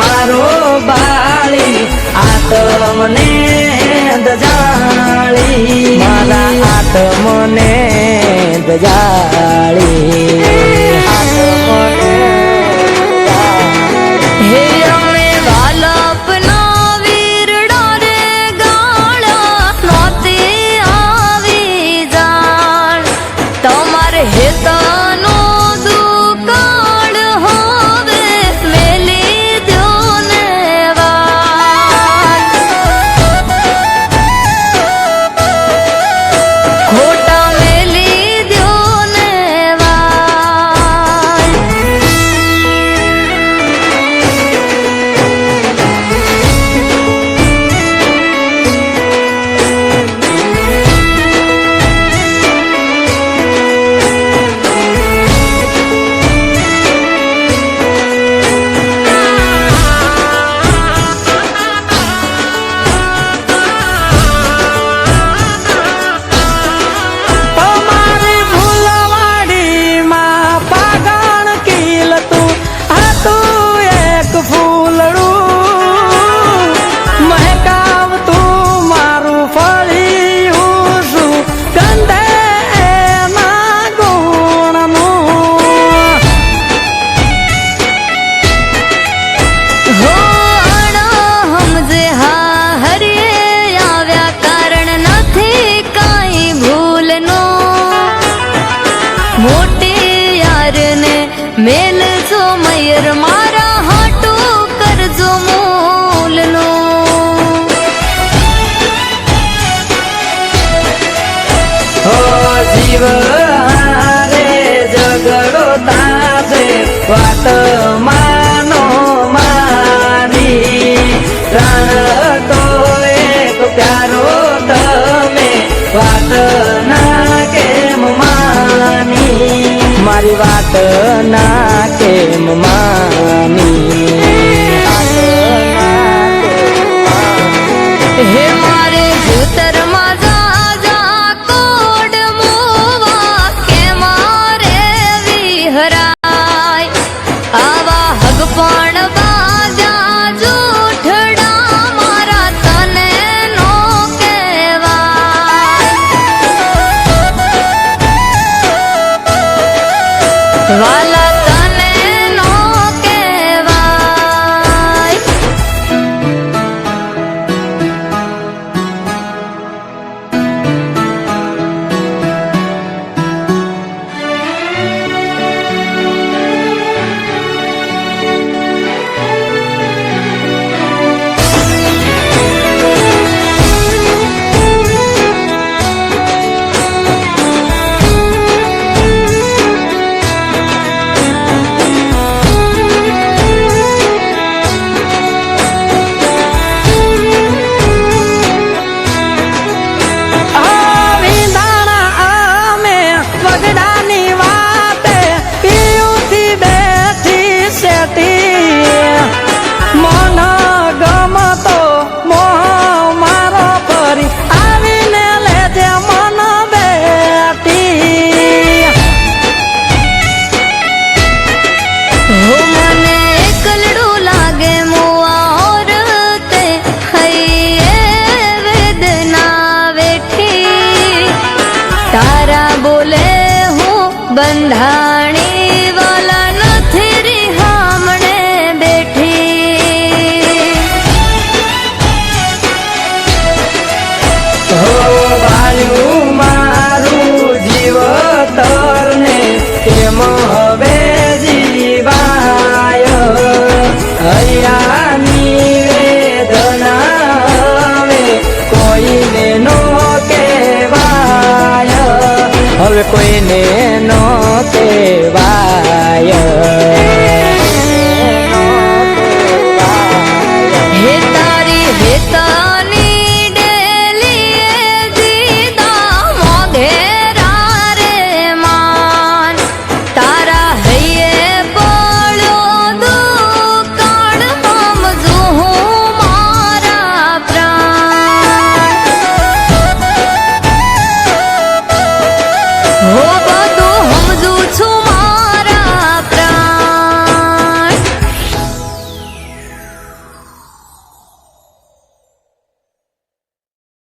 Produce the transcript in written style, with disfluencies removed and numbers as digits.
मारो बाली आत्मने दजाली मारा आत्मने दजाली हे अमे बालपना वीरडा रे गाळा नोते आवी जाण तमारे हेतानो दुकाळ होवे मेली द्योने वाल खोटा मेली द्योने वाल मेल जो मयर मारा हाटू कर जो मूल नो हो जीव रे झगड़ो तासे वात मानो मारी प्राण तो एक प्यारो तमे वात ना केम मानी मारी वात ना केम मानी हे मारे भूतर मजा जा कोड मुवा के मारे विहराय आवा हगपण बाजा जूठड़ा मारा तने नो केवाय वाला तने नो केवाय बंधाणी वाला नथरी हमने बैठी हो बालू मारू जीव तरने केम हवे जीवाय हरियानी वेदना हवे कोईने नो केवाय हवे कोईने नो केवाय हे तारी हे तानी डेली दीदा मोघेरा रे मान तारा हये बोलो दुकान हम जुहू मारा प्राण हो